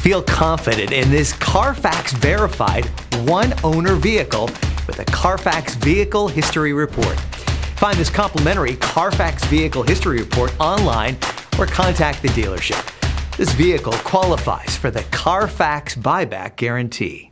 Feel confident in this CARFAX verified one-owner vehicle with a CARFAX Vehicle History Report. Find this complimentary CARFAX Vehicle History Report online or contact the dealership. This vehicle qualifies for the CARFAX buyback guarantee.